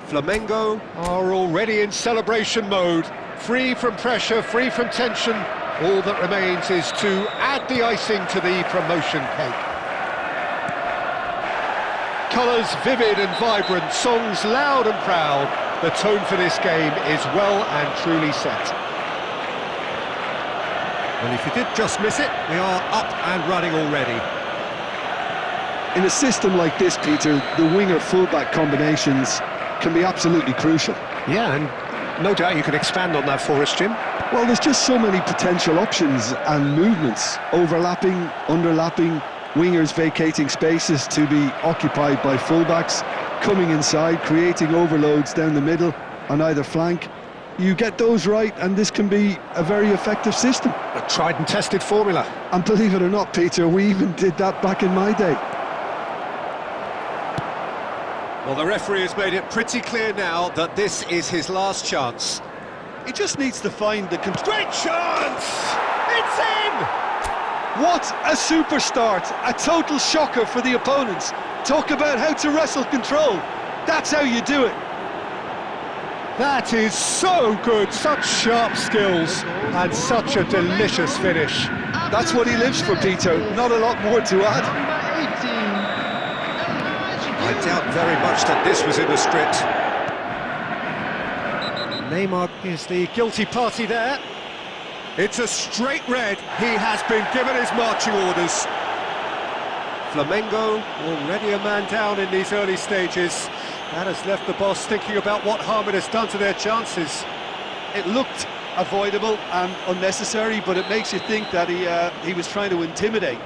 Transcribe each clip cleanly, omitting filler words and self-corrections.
Flamengo are already in celebration mode, free from pressure, free from tension. All that remains is to add the icing to the promotion cake. Colours vivid and vibrant, songs loud and proud. The tone for this game is well and truly set. Well, if you did just miss it, we are up and running already. In a system like this, Peter, the winger-fullback combinations can be absolutely crucial. Yeah, and no doubt you can expand on that for us, Jim. Well, there's just so many potential options and movements, overlapping, underlapping, wingers vacating spaces to be occupied by fullbacks, coming inside, creating overloads down the middle on either flank. You get those right, and this can be a very effective system. A tried and tested formula. And believe it or not, Peter, we even did that back in my day. Well, the referee has made it pretty clear now that this is his last chance. He just needs to find the... Great chance! It's in! What a super start! A total shocker for the opponents. Talk about how to wrestle control. That's how you do it. That is so good, such sharp skills, and such a delicious finish. That's what he lives for, Peter. Not a lot more to add. I doubt very much that this was in the script. Neymar is the guilty party there. It's a straight red. He has been given his marching orders. Flamengo already a man down in these early stages. That has left the boss thinking about what harm it has done to their chances. It looked avoidable and unnecessary, but it makes you think that he was trying to intimidate.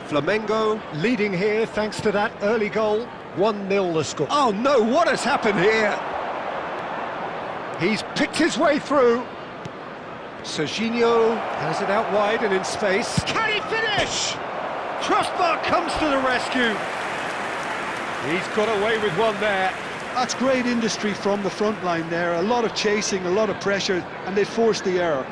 Flamengo leading here thanks to that early goal. 1-0 the score. Oh no, what has happened here? He's picked his way through. Serginho has it out wide and in space. Can he finish? Crossbar comes to the rescue. He's got away with one there. That's great industry from the front line there. A lot of chasing, a lot of pressure, and they forced the error.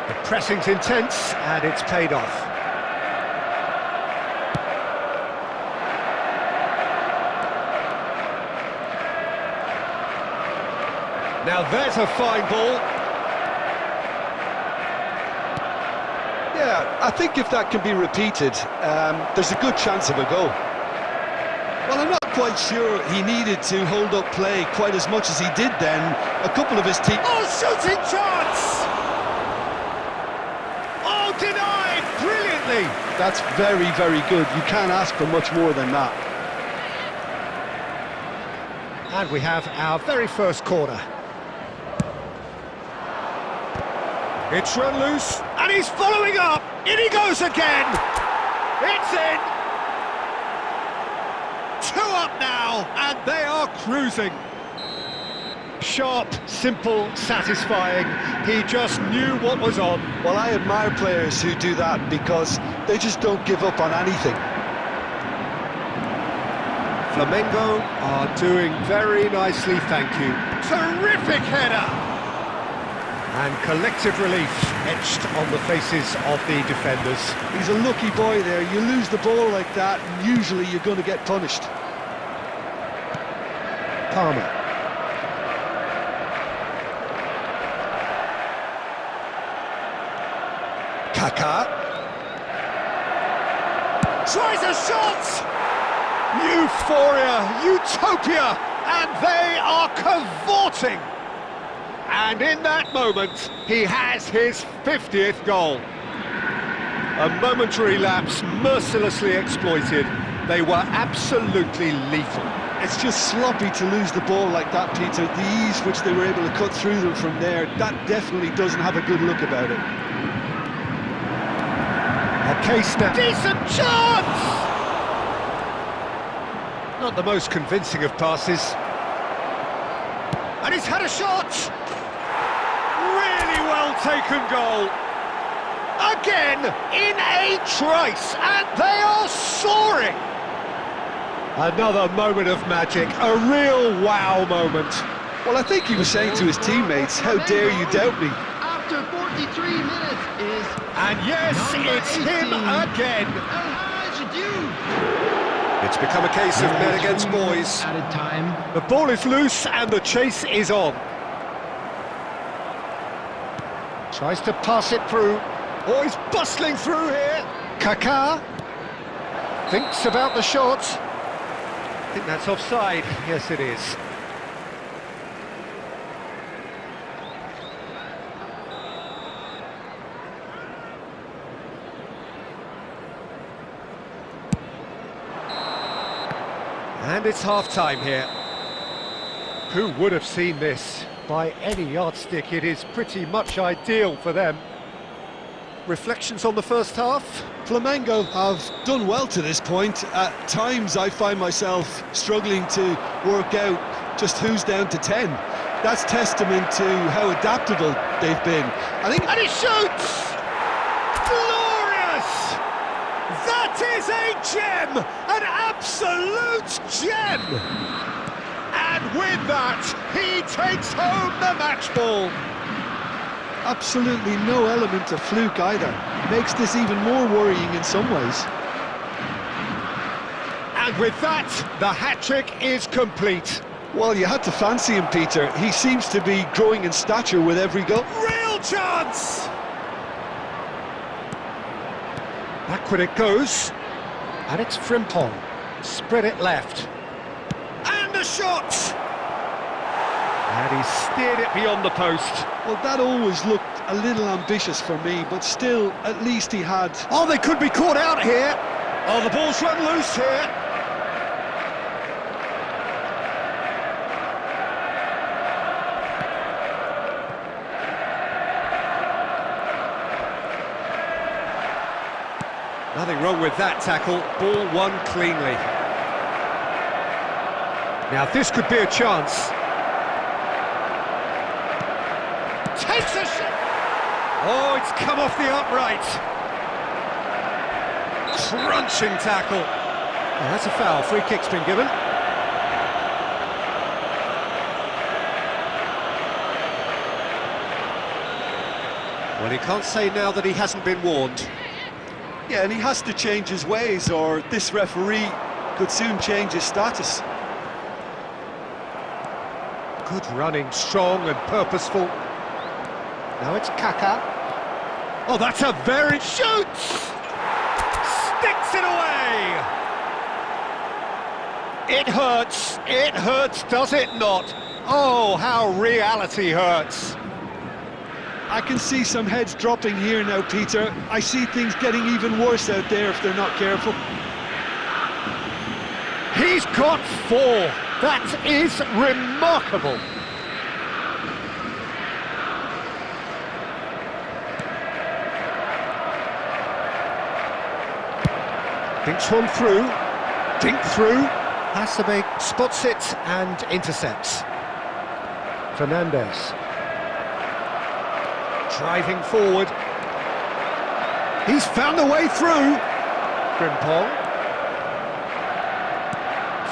The pressing's intense, and it's paid off. Now there's a fine ball. Yeah, I think if that can be repeated, there's a good chance of a goal. Well, I'm not quite sure he needed to hold up play quite as much as he did then. A couple of his team... Oh, shooting chance! Oh, denied brilliantly! That's very, very good. You can't ask for much more than that. And we have our very first corner. It's run loose, and he's following up! In he goes again! It's in! 2 up now, and they are cruising. Sharp, simple, satisfying. He just knew what was on. Well, I admire players who do that because they just don't give up on anything. Flamengo are doing very nicely, thank you. Terrific header! And collective relief etched on the faces of the defenders. He's a lucky boy there. You lose the ball like that, and usually you're going to get punished. Palmer. Kaká. Tries a shot! Euphoria, utopia, and they are cavorting! And in that moment, he has his 50th goal. A momentary lapse mercilessly exploited. They were absolutely lethal. It's just sloppy to lose the ball like that, Peter. The ease which they were able to cut through them from there, that definitely doesn't have a good look about it. Okay, snap. Decent chance! Not the most convincing of passes. And he's had a shot! Really well taken goal. Again, in a trice, and they are soaring! Another moment of magic, a real wow moment. Well, I think he was saying to his teammates, how dare you doubt me? After 43 minutes is... And yes, it's him again. It's become a case of men against boys. Added time. The ball is loose and the chase is on. Tries to pass it through. Oh, he's bustling through here. Kaká thinks about the shot. I think that's offside. Yes, it is. And it's half-time here. Who would have seen this? By any yardstick, it is pretty much ideal for them. Reflections on the first half? Flamengo have done well to this point. At times I find myself struggling to work out just who's down to 10. That's testament to how adaptable they've been. I think... And he shoots! Glorious! That is a gem! An absolute gem! And with that, he takes home the match ball. Absolutely no element of fluke either. Makes this even more worrying in some ways. And with that, the hat-trick is complete. Well, you had to fancy him, Peter. He seems to be growing in stature with every goal. Real chance! Backward it goes. And it's Frimpong. Spread it left. And a shot! And he steered it beyond the post. Well, that always looked a little ambitious for me, but still, at least he had... Oh, they could be caught out here. Oh, the ball's run loose here. Nothing wrong with that tackle. Ball won cleanly. Now, this could be a chance. Takes a shot! Oh, it's come off the upright. Crunching tackle. Oh, that's a foul. Free kick's been given. Well, he can't say now that he hasn't been warned. Yeah, and he has to change his ways, or this referee could soon change his status. Good running, strong and purposeful. Now it's Kaká. Oh, that's a very... Shoots! Sticks it away! It hurts, does it not? Oh, how reality hurts. I can see some heads dropping here now, Peter. I see things getting even worse out there if they're not careful. He's got 4. That is remarkable. Dinks one through. Dink through. Hasebe spots it and intercepts. Fernandez. Driving forward. He's found a way through. Frimpong.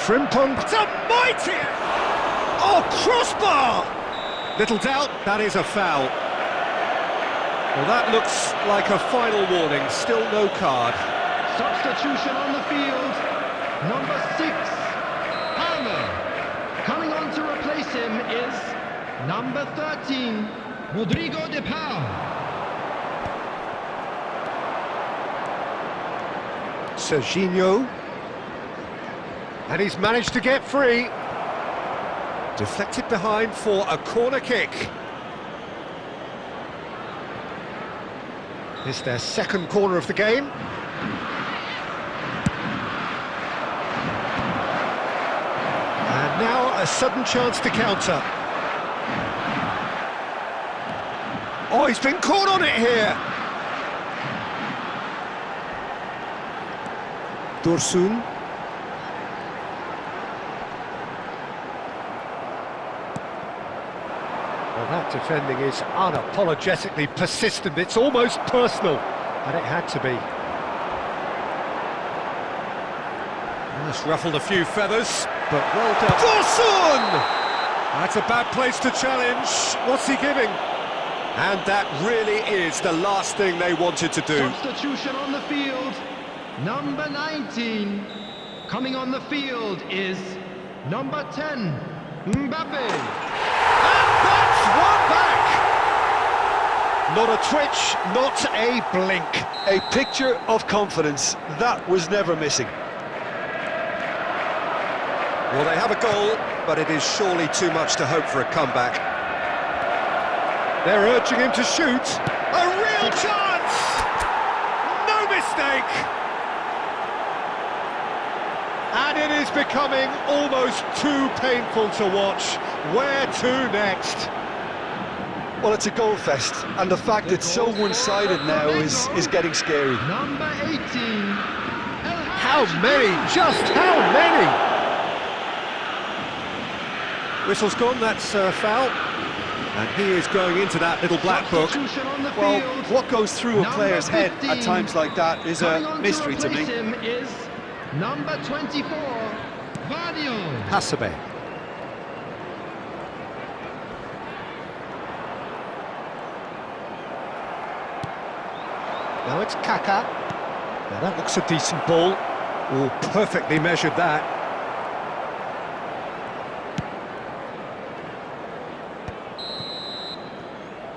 Frimpong. It's a mighty... Oh, crossbar! Little doubt, that is a foul. Well, that looks like a final warning. Still no card. Substitution on the field. Number 6, Palmer. Coming on to replace him is number 13, Rodrigo de Paul. Serginho. And he's managed to get free. Deflected behind for a corner kick. It's their second corner of the game. And now a sudden chance to counter. Oh, he's been caught on it here. Dursun. Well, that defending is unapologetically persistent. It's almost personal. And it had to be. That's ruffled a few feathers, but well done. Dorsun! That's a bad place to challenge. What's he giving? And that really is the last thing they wanted to do. Substitution on the field. Number 19. Coming on the field is number 10, Mbappe. And that's one back! Not a twitch, not a blink. A picture of confidence that was never missing. Well, they have a goal, but it is surely too much to hope for a comeback. They're urging him to shoot. A real chance! No mistake! And it is becoming almost too painful to watch. Where to next? Well, it's a goal fest, and the fact it's so one-sided now is getting scary. Number 18. How many? Just how many? Whistle's gone, that's a foul. And he is going into that little black book. Substitution on the Well, field. what goes through a Number player's head 15. at times like that is Coming a on mystery to replace me. him is number 24, Vadio. Hasebe. Now it's Kaka. Now that looks a decent ball. Oh, perfectly measured that.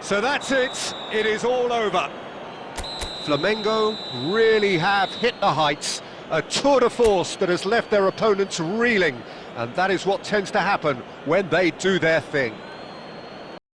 So that's it. It is all over. Flamengo really have hit the heights. A tour de force that has left their opponents reeling. And that is what tends to happen when they do their thing.